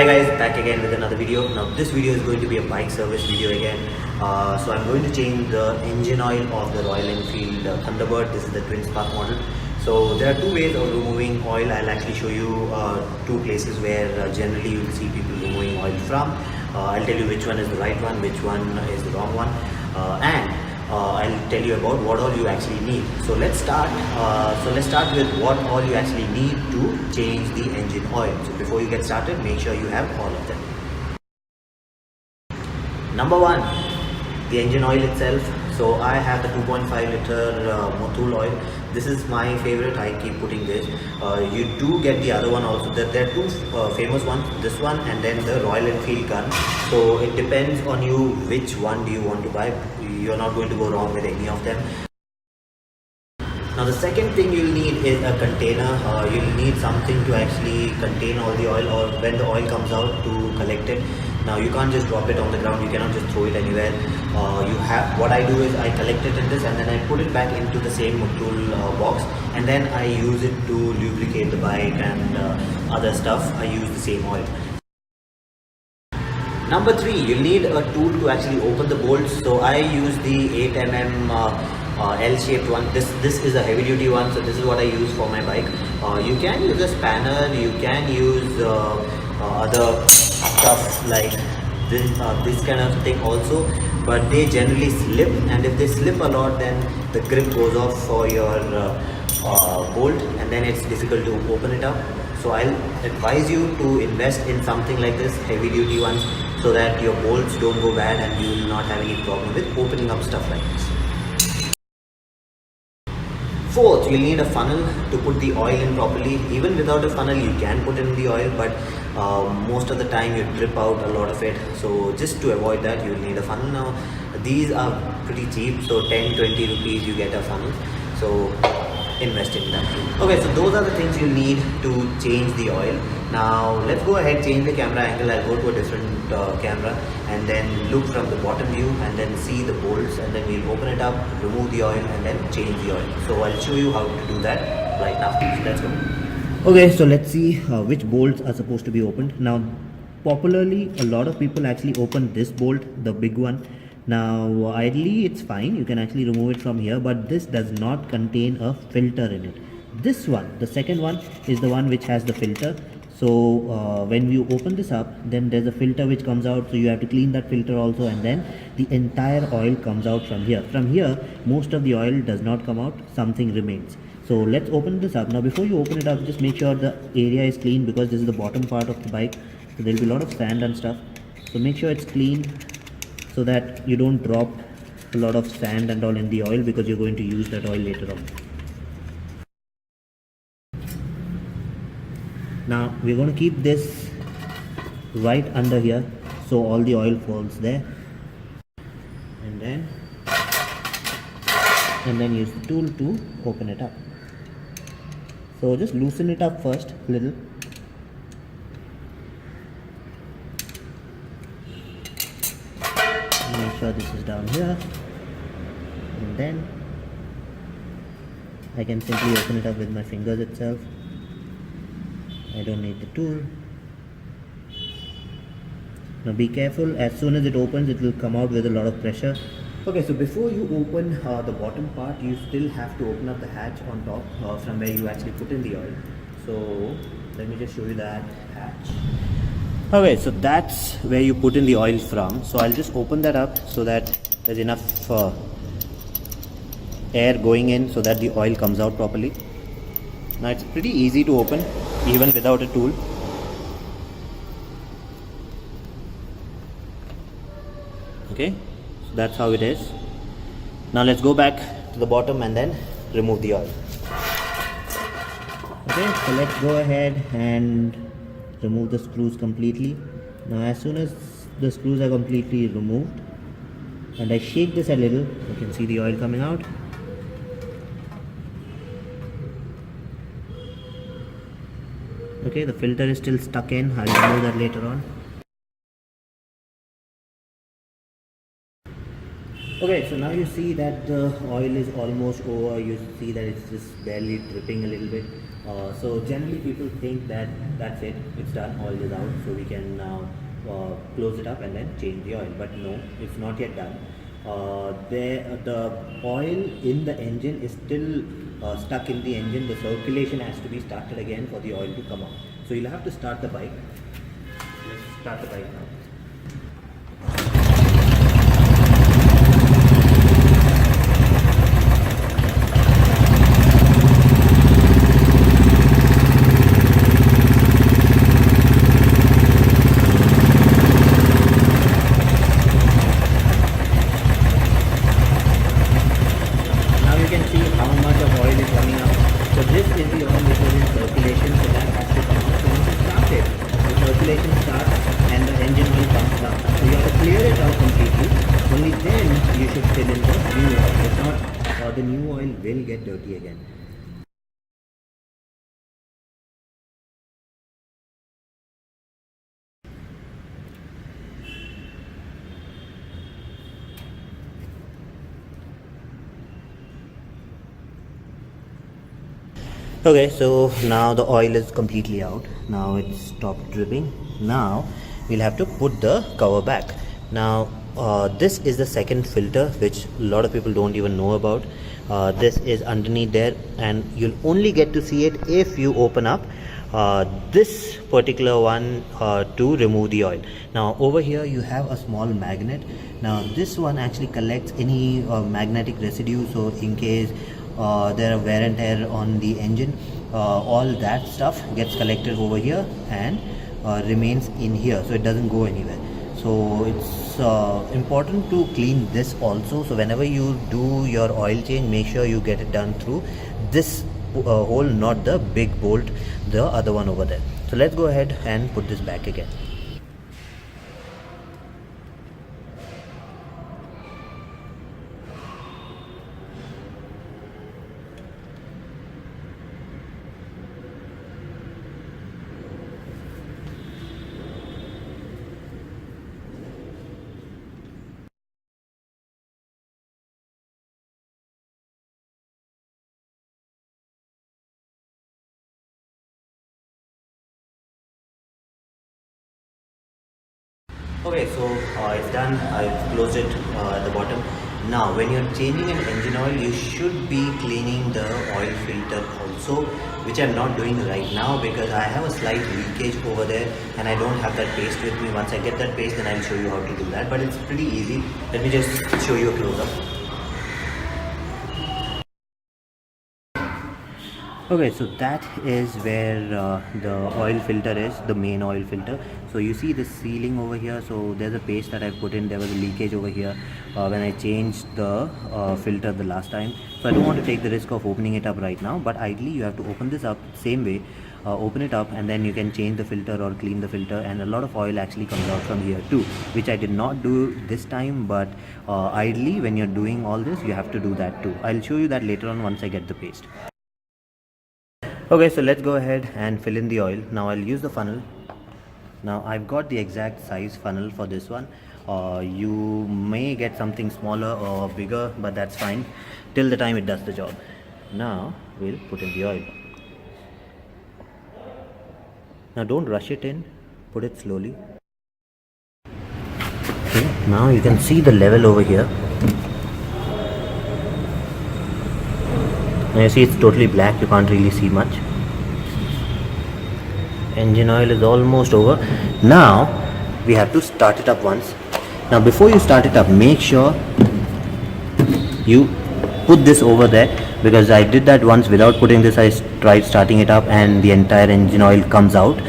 Hi guys, back again with another video. Now this video is going to be a bike service video again. So I'm going to change the engine oil of the Royal Enfield Thunderbird. This is the twin spark model. So there are two ways of removing oil. I'll actually show you two places where generally you'll see people removing oil from. I'll tell you which one is the right one, which one is the wrong one, and I'll tell you about what all you actually need. So let's start. Let's start with what all you actually need to change the engine oil. So before you get started, make sure you have all of them. Number one, the engine oil itself. So I have the 2.5 liter Motul oil. This is my favorite. I keep putting this. You do get the other one also. There are two famous ones. This one and then the Royal Enfield gun. So it depends on you which one do you want to buy. You're not going to go wrong with any of them. Now the second thing you'll need is a container. You'll need something to actually contain all the oil, or when the oil comes out, to collect it. Now you can't just drop it on the ground. You cannot just throw it anywhere. What I do is I collect it in this and then I put it back into the same Motul box, and then I use it to lubricate the bike and other stuff. I use the same oil. Number three, you'll need a tool to actually open the bolts. So I use the 8mm L-shaped one. This is a heavy duty one, so this is what I use for my bike. You can use a spanner, you can use other stuff like this kind of thing also, but they generally slip, and if they slip a lot, then the grip goes off for your bolt, and then it's difficult to open it up. So I'll advise you to invest in something like this, heavy duty ones, so that your bolts don't go bad and you will not have any problem with opening up stuff like this. Fourth, you'll need a funnel to put the oil in properly. Even without a funnel, you can put in the oil, but most of the time you drip out a lot of it. So just to avoid that, you'll need a funnel. Now these are pretty cheap, so 10-20 rupees you get a funnel. So invest in that. Okay, so those are the things you need to change the oil. Now let's go ahead, change the camera angle. I'll go to a different camera and then look from the bottom view and then see the bolts, and then we'll open it up, remove the oil, and then change the oil. So I'll show you how to do that right now. So let's go. Okay, so let's see which bolts are supposed to be opened. Now popularly, a lot of people actually open this bolt, the big one. Now ideally it's fine, you can actually remove it from here, but this does not contain a filter in it. This one, the second one, is the one which has the filter. So when you open this up, then there's a filter which comes out, so you have to clean that filter also, and then the entire oil comes out from here. From here, most of the oil does not come out, something remains. So let's open this up. Now before you open it up, just make sure the area is clean, because this is the bottom part of the bike, so there will be a lot of sand and stuff. So make sure it's clean, so that you don't drop a lot of sand and all in the oil, because you're going to use that oil later on. Now we're going to keep this right under here, so all the oil falls there, and then use the tool to open it up. So just loosen it up first a little. Make sure this is down here, and then I can simply open it up with my fingers itself. I don't need the tool. Now be careful, as soon as it opens, it will come out with a lot of pressure. Okay, so before you open the bottom part, you still have to open up the hatch on top from where you actually put in the oil. So let me just show you that hatch. Okay, so that's where you put in the oil from. So I'll just open that up so that there's enough air going in, so that the oil comes out properly. Now it's pretty easy to open, even without a tool. Okay, so that's how it is. Now let's go back to the bottom and then remove the oil. Okay, so let's go ahead and remove the screws completely. Now as soon as the screws are completely removed, and I shake this a little, you can see the oil coming out. Okay, the filter is still stuck in. I'll remove that later on. Okay, so now you see that the oil is almost over. You see that it's just barely dripping a little bit. So generally people think that that's it, it's done, oil is out, so we can now close it up and then change the oil. But no, it's not yet done. The oil in the engine is still stuck in the engine. The circulation has to be started again for the oil to come out. So you'll have to start the bike. Let's start the bike now. The new oil will get dirty again. Okay, so now the oil is completely out. Now it's stopped dripping. Now we'll have to put the cover back. Now this is the second filter, which a lot of people don't even know about. This is underneath there, and you'll only get to see it if you open up this particular one to remove the oil. Now over here you have a small magnet. Now this one actually collects any magnetic residue, so in case there are wear and tear on the engine, all that stuff gets collected over here and remains in here, so it doesn't go anywhere. So it's important to clean this also. So whenever you do your oil change, make sure you get it done through this hole, not the big bolt, the other one over there. So let's go ahead and put this back again. Okay, so it's done. I've closed it at the bottom. Now when you're changing an engine oil, you should be cleaning the oil filter also, which I'm not doing right now because I have a slight leakage over there and I don't have that paste with me. Once I get that paste, then I'll show you how to do that, but it's pretty easy. Let me just show you a close-up. Okay, so that is where the oil filter is, the main oil filter. So you see the sealing over here, so there's a paste that I put in. There was a leakage over here when I changed the filter the last time, so I don't want to take the risk of opening it up right now, but ideally you have to open this up same way, open it up, and then you can change the filter or clean the filter, and a lot of oil actually comes out from here too, which I did not do this time, but ideally when you're doing all this you have to do that too. I'll show you that later on once I get the paste. Okay, so let's go ahead and fill in the oil. Now I'll use the funnel. Now I've got the exact size funnel for this one. You may get something smaller or bigger, but that's fine till the time it does the job. Now we'll put in the oil. Now don't rush it in, put it slowly. Okay, now you can see the level over here. Now you see it's totally black, you can't really see much. Engine oil is almost over. Now we have to start it up once. Now before you start it up, make sure you put this over there, because I did that once without putting this. I tried starting it up and the entire engine oil comes out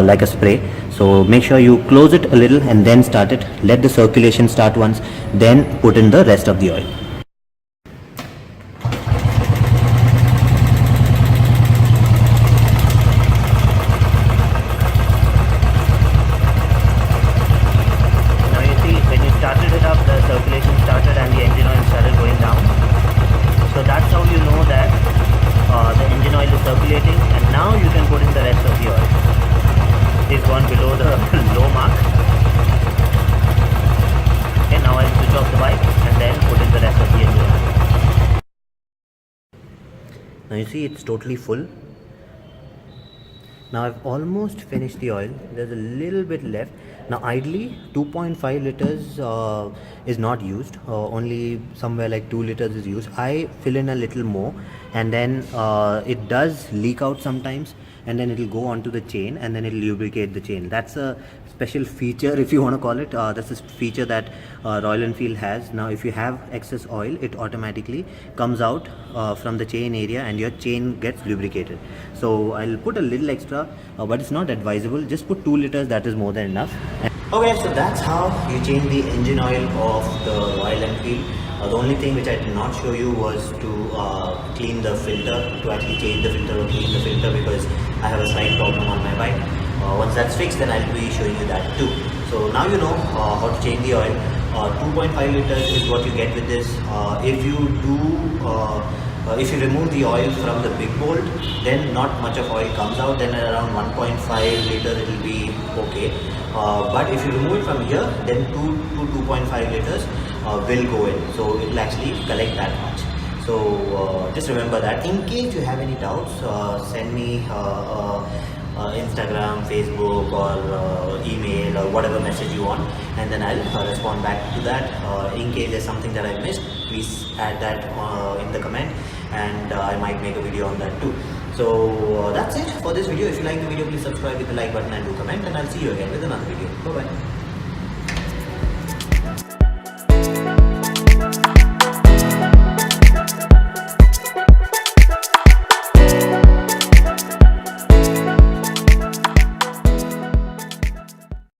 like a spray. So make sure you close it a little and then start it. Let the circulation start once, then put in the rest of the oil. Circulation started and the engine oil started going down. So that's how you know that the engine oil is circulating, and now you can put in the rest of the oil. It's gone below the low mark. Okay, now I'll switch off the bike and then put in the rest of the engine oil. Now you see it's totally full. Now I've almost finished the oil. There's a little bit left. Now ideally 2.5 liters is not used. Only somewhere like 2 liters is used. I fill in a little more, and then it does leak out sometimes, and then it'll go onto the chain, and then it'll lubricate the chain. That's a special feature, if you want to call it. That's a feature that Royal Enfield has. Now if you have excess oil, it automatically comes out from the chain area and your chain gets lubricated. So I'll put a little extra, but it's not advisable. Just put 2 liters, that is more than enough. Okay, so that's how you change the engine oil of the Royal Enfield. The only thing which I did not show you was to clean the filter, to actually change the filter or clean the filter, because I have a slight problem on my bike. Once that's fixed, then I'll be showing you that too. So now you know how to change the oil. 2.5 liters is what you get with this. If you remove the oil from the big bolt, then not much of oil comes out. Then around 1.5 liters it will be okay. But if you remove it from here, then 2 to 2.5 liters will go in. So it will actually collect that much. So just remember that. In case you have any doubts, send me Instagram, Facebook, or email, or whatever message you want, and then I'll respond back to that. In case there's something that I missed, please add that in the comment, and I might make a video on that too. So that's it for this video. If you like the video, please subscribe with the like button and do comment, and I'll see you again with another video. Bye bye.